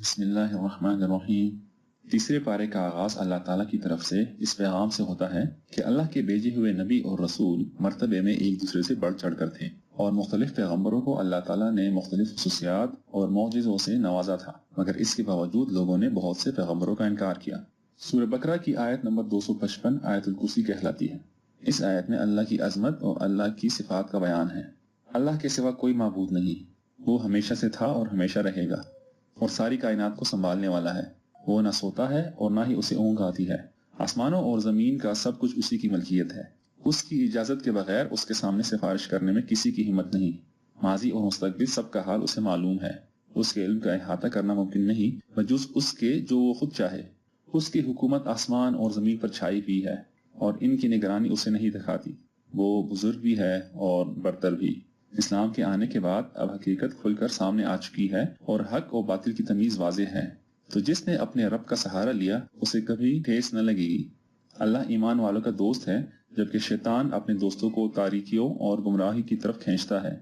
بسم اللہ الرحمن الرحیم۔ تیسرے پارے کا آغاز اللہ تعالیٰ کی طرف سے اس پیغام سے ہوتا ہے کہ اللہ کے بھیجے ہوئے نبی اور رسول مرتبے میں ایک دوسرے سے بڑھ چڑھ کر تھے، اور مختلف پیغمبروں کو اللہ تعالیٰ نے مختلف خصوصیات اور معجزوں سے نوازا تھا، مگر اس کے باوجود لوگوں نے بہت سے پیغمبروں کا انکار کیا۔ سورہ بقرہ کی آیت نمبر 255 آیت الکرسی کہلاتی ہے۔ اس آیت میں اللہ کی عظمت اور اللہ کی صفات کا بیان ہے۔ اللہ کے سوا کوئی معبود نہیں، وہ ہمیشہ سے تھا اور ہمیشہ رہے گا، اور ساری کائنات کو سنبھالنے والا ہے۔ وہ نہ سوتا ہے اور نہ ہی اسے اونگ آتی ہے۔ آسمانوں اور زمین کا سب کچھ اسی کی ملکیت ہے۔ اس کی اجازت کے بغیر اس کے سامنے سفارش کرنے میں کسی کی ہمت نہیں۔ ماضی اور مستقبل سب کا حال اسے معلوم ہے۔ اس کے علم کا احاطہ کرنا ممکن نہیں بجز اس کے جو وہ خود چاہے۔ اس کی حکومت آسمان اور زمین پر چھائی ہوئی ہے، اور ان کی نگرانی اسے نہیں دکھاتی۔ وہ بزرگ بھی ہے اور برتر بھی۔ اسلام کے آنے کے بعد اب حقیقت کھل کر سامنے آ چکی ہے اور حق اور باطل کی تمیز واضح ہے، تو جس نے اپنے رب کا سہارا لیا اسے کبھی ٹھیس نہ لگے گی۔ اللہ ایمان والوں کا دوست ہے، جبکہ شیطان اپنے دوستوں کو تاریکیوں اور گمراہی کی طرف کھینچتا ہے۔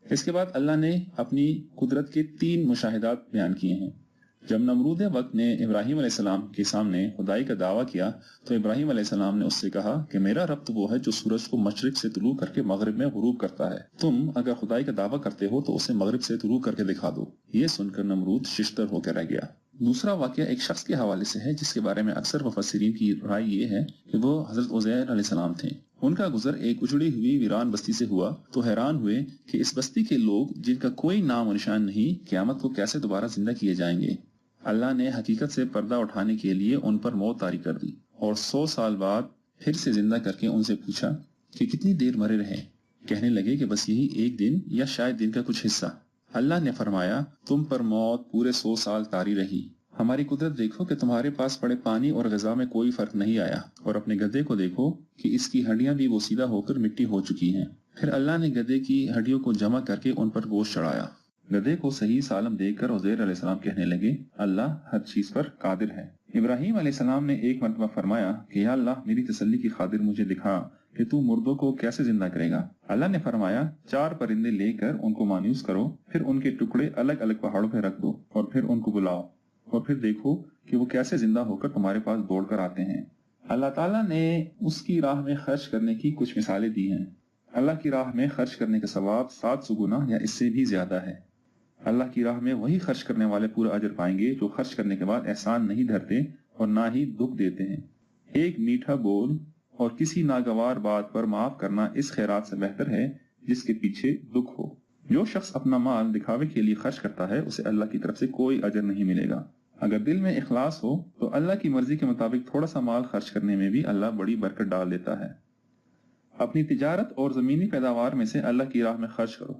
اس کے بعد اللہ نے اپنی قدرت کے 3 مشاہدات بیان کیے ہیں۔ جب نمرود وقت نے ابراہیم علیہ السلام کے سامنے خدائی کا دعویٰ کیا تو ابراہیم علیہ السلام نے اس سے کہا کہ میرا رب تو وہ ہے جو سورج کو مشرق سے طلوع کر کے مغرب میں غروب کرتا ہے۔ تم اگر خدائی کا دعویٰ کرتے ہو تو اسے مغرب سے طلوع کر کے دکھا دو۔ یہ سن کر نمرود ششدر ہو کے رہ گیا۔ دوسرا واقعہ ایک شخص کے حوالے سے ہے جس کے بارے میں اکثر مفسرین کی رائے یہ ہے کہ وہ حضرت عزیر علیہ السلام تھے۔ ان کا گزر ایک اجڑی ہوئی ویران بستی سے ہوا تو حیران ہوئے کہ اس بستی کے لوگ جن کا کوئی نام و نشان نہیں قیامت کو کیسے دوبارہ زندہ کیے جائیں گے۔ اللہ نے حقیقت سے پردہ اٹھانے کے لیے ان پر موت طاری کر دی، اور 100 سال بعد پھر سے زندہ کر کے ان سے پوچھا کہ کتنی دیر مرے رہے۔ کہنے لگے کہ بس یہی ایک دن یا شاید دن کا کچھ حصہ۔ اللہ نے فرمایا تم پر موت پورے 100 سال طاری رہی۔ ہماری قدرت دیکھو کہ تمہارے پاس پڑے پانی اور غذا میں کوئی فرق نہیں آیا، اور اپنے گدھے کو دیکھو کہ اس کی ہڈیاں بھی بوسیدہ ہو کر مٹی ہو چکی ہیں۔ پھر اللہ نے گدھے کی ہڈیوں کو جمع کر کے ان پر گوشت چڑھایا۔ گدھے کو صحیح سالم دیکھ کر عزیر علیہ السلام کہنے لگے اللہ ہر چیز پر قادر ہے۔ ابراہیم علیہ السلام نے ایک مرتبہ فرمایا کہ یا اللہ میری تسلی کی خاطر مجھے دکھا کہ تو مردوں کو کیسے زندہ کرے گا۔ اللہ نے فرمایا 4 پرندے لے کر ان کو مانوس کرو، پھر ان کے ٹکڑے الگ الگ پہاڑوں پہ رکھ دو، اور پھر ان کو بلاؤ، اور پھر دیکھو کہ وہ کیسے زندہ ہو کر تمہارے پاس دوڑ کر آتے ہیں۔ اللہ تعالیٰ نے اس کی راہ میں خرچ کرنے کی کچھ مثالیں دی ہیں۔ اللہ کی راہ میں خرچ کرنے کا ثواب 700 گنا یا اس سے بھی زیادہ ہے۔ اللہ کی راہ میں وہی خرچ کرنے والے پورا اجر پائیں گے جو خرچ کرنے کے بعد احسان نہیں دھرتے اور نہ ہی دکھ دیتے ہیں۔ ایک میٹھا بول اور کسی ناگوار بات پر معاف کرنا اس خیرات سے بہتر ہے جس کے پیچھے دکھ ہو۔ جو شخص اپنا مال دکھاوے کے لیے خرچ کرتا ہے اسے اللہ کی طرف سے کوئی اجر نہیں ملے گا۔ اگر دل میں اخلاص ہو تو اللہ کی مرضی کے مطابق تھوڑا سا مال خرچ کرنے میں بھی اللہ بڑی برکت ڈال دیتا ہے۔ اپنی تجارت اور زمینی پیداوار میں سے اللہ کی راہ میں خرچ کرو،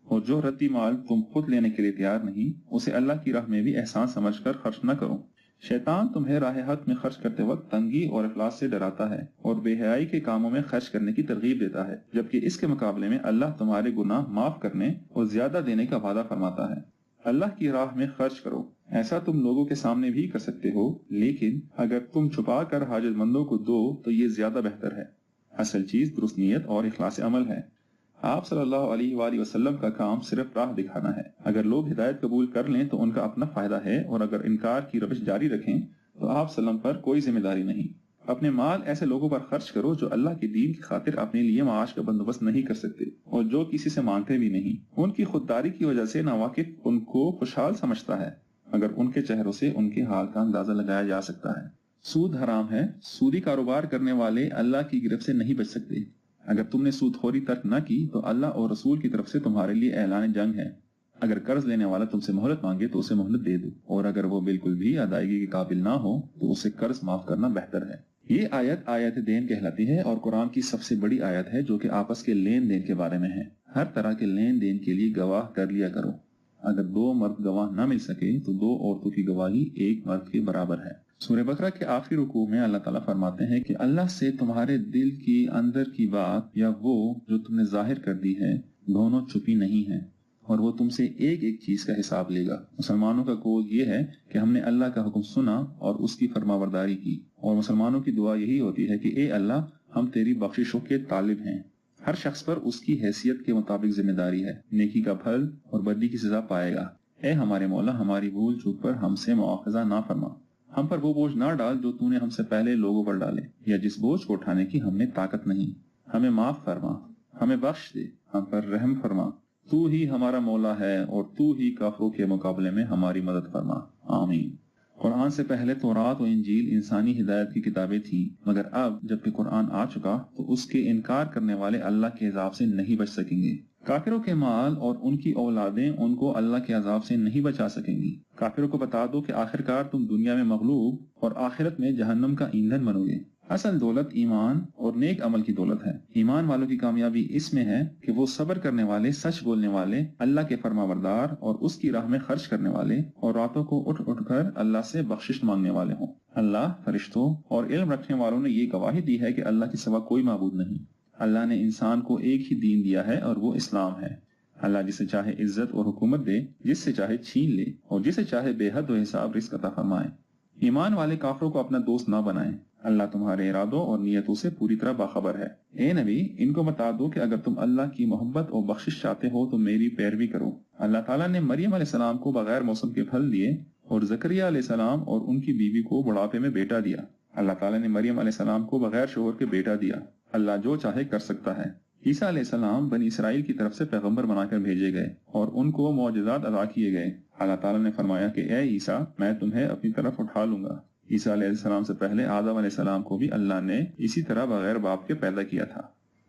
اور جو رتی مال تم خود لینے کے لیے تیار نہیں اسے اللہ کی راہ میں بھی احسان سمجھ کر خرچ نہ کرو۔ شیطان تمہیں راہ حق میں خرچ کرتے وقت تنگی اور افلاس سے ڈراتا ہے اور بے حیائی کے کاموں میں خرچ کرنے کی ترغیب دیتا ہے، جبکہ اس کے مقابلے میں اللہ تمہارے گناہ معاف کرنے اور زیادہ دینے کا وعدہ فرماتا ہے۔ اللہ کی راہ میں خرچ کرو، ایسا تم لوگوں کے سامنے بھی کر سکتے ہو، لیکن اگر تم چھپا کر حاجت مندوں کو دو تو یہ زیادہ بہتر ہے۔ اصل چیز درست نیت اور اخلاص عمل ہے۔ آپ صلی اللہ علیہ وآلہ وسلم کا کام صرف راہ دکھانا ہے۔ اگر لوگ ہدایت قبول کر لیں تو ان کا اپنا فائدہ ہے، اور اگر انکار کی روش جاری رکھیں تو آپ صلی اللہ علیہ وسلم پر کوئی ذمہ داری نہیں۔ اپنے مال ایسے لوگوں پر خرچ کرو جو اللہ کے دین کی خاطر اپنے لیے معاش کا بندوبست نہیں کر سکتے اور جو کسی سے مانگتے بھی نہیں۔ ان کی خودداری کی وجہ سے ناواقف ان کو خوشحال سمجھتا ہے، مگر ان کے چہروں سے ان کے حال کا اندازہ لگایا جا سکتا ہے۔ سود حرام ہے، سودی کاروبار کرنے والے اللہ کی گرفت سے نہیں بچ سکتے۔ اگر تم نے سود خوری ترک نہ کی تو اللہ اور رسول کی طرف سے تمہارے لیے اعلان جنگ ہے۔ اگر قرض لینے والا تم سے مہلت مانگے تو اسے مہلت دے دو، اور اگر وہ بالکل بھی ادائیگی کے قابل نہ ہو تو اسے قرض معاف کرنا بہتر ہے۔ یہ آیت دین کہلاتی ہے اور قرآن کی سب سے بڑی آیت ہے جو کہ آپس کے لین دین کے بارے میں ہے۔ ہر طرح کے لین دین کے لیے گواہ کر لیا کرو۔ اگر 2 مرد گواہ نہ مل سکے تو 2 عورتوں کی گواہی 1 مرد کے برابر ہے۔ سورہ بقرہ کے آخری رکوع میں اللہ تعالیٰ فرماتے ہیں کہ اللہ سے تمہارے دل کی اندر کی بات یا وہ جو تم نے ظاہر کر دی ہے دونوں چھپی نہیں ہیں، اور وہ تم سے ایک ایک چیز کا حساب لے گا۔ مسلمانوں کا قول یہ ہے کہ ہم نے اللہ کا حکم سنا اور اس کی فرمانبرداری کی، اور مسلمانوں کی دعا یہی ہوتی ہے کہ اے اللہ ہم تیری بخششوں کے طالب ہیں۔ ہر شخص پر اس کی حیثیت کے مطابق ذمہ داری ہے، نیکی کا پھل اور بدی کی سزا پائے گا۔ اے ہمارے مولا ہماری بھول چوک پر ہم سے مواخذہ نہ فرما، ہم پر وہ بوجھ نہ ڈال جو تو نے ہم سے پہلے لوگوں پر ڈالے، یا جس بوجھ کو اٹھانے کی ہم میں طاقت نہیں، ہمیں معاف فرما، ہمیں بخش دے، ہم پر رحم فرما، تو ہی ہمارا مولا ہے اور تو ہی کافروں کے مقابلے میں ہماری مدد فرما، آمین۔ قرآن سے پہلے تورات و انجیل انسانی ہدایت کی کتابیں تھیں، مگر اب جبکہ قرآن آ چکا تو اس کے انکار کرنے والے اللہ کے عذاب سے نہیں بچ سکیں گے۔ کافروں کے مال اور ان کی اولادیں ان کو اللہ کے عذاب سے نہیں بچا سکیں گی۔ کافروں کو بتا دو کہ آخرکار تم دنیا میں مغلوب اور آخرت میں جہنم کا ایندھن بنو گے۔ اصل دولت ایمان اور نیک عمل کی دولت ہے۔ ایمان والوں کی کامیابی اس میں ہے کہ وہ صبر کرنے والے، سچ بولنے والے، اللہ کے فرمانبردار اور اس کی راہ میں خرچ کرنے والے، اور راتوں کو اٹھ اٹھ کر اللہ سے بخشش مانگنے والے ہوں۔ اللہ، فرشتوں اور علم رکھنے والوں نے یہ گواہی دی ہے کہ اللہ کے سوا کوئی معبود نہیں۔ اللہ نے انسان کو ایک ہی دین دیا ہے اور وہ اسلام ہے۔ اللہ جسے چاہے عزت اور حکومت دے، جس سے چاہے چھین لے، اور جسے چاہے بے حد و حساب رزق عطا فرمائے۔ ایمان والے کافروں کو اپنا دوست نہ بنائیں، اللہ تمہارے ارادوں اور نیتوں سے پوری طرح باخبر ہے۔ اے نبی، ان کو بتا دو کہ اگر تم اللہ کی محبت اور بخشش چاہتے ہو تو میری پیروی کرو۔ اللہ تعالیٰ نے مریم علیہ السلام کو بغیر موسم کے پھل دیے اور زکریا علیہ السلام اور ان کی بیوی کو بڑھاپے میں بیٹا دیا۔ اللہ تعالیٰ نے مریم علیہ السلام کو بغیر شوہر کے بیٹا دیا۔ اللہ جو چاہے کر سکتا ہے۔ عیسیٰ علیہ السلام بنی اسرائیل کی طرف سے پیغمبر بنا کر بھیجے گئے اور ان کو معجزات عطا کیے گئے۔ اللہ تعالیٰ نے فرمایا کہ اے عیسیٰ، میں تمہیں اپنی طرف اٹھا لوں گا۔ عیسیٰ علیہ السلام سے پہلے آدم علیہ السلام کو بھی اللہ نے اسی طرح بغیر باپ کے پیدا کیا تھا۔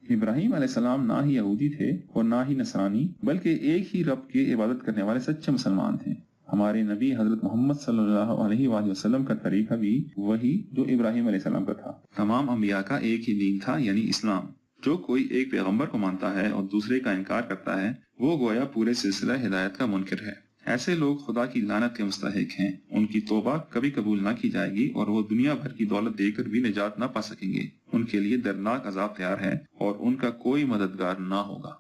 ابراہیم علیہ السلام نہ ہی یہودی تھے اور نہ ہی نصرانی، بلکہ ایک ہی رب کی عبادت کرنے والے سچے مسلمان تھے۔ ہمارے نبی حضرت محمد صلی اللہ علیہ وآلہ وسلم کا طریقہ بھی وہی جو ابراہیم علیہ السلام کا تھا۔ تمام انبیاء کا ایک ہی دین تھا، یعنی اسلام۔ جو کوئی ایک پیغمبر کو مانتا ہے اور دوسرے کا انکار کرتا ہے، وہ گویا پورے سلسلہ ہدایت کا منکر ہے۔ ایسے لوگ خدا کی لعنت کے مستحق ہیں، ان کی توبہ کبھی قبول نہ کی جائے گی اور وہ دنیا بھر کی دولت دے کر بھی نجات نہ پا سکیں گے۔ ان کے لیے دردناک عذاب تیار ہے اور ان کا کوئی مددگار نہ ہوگا۔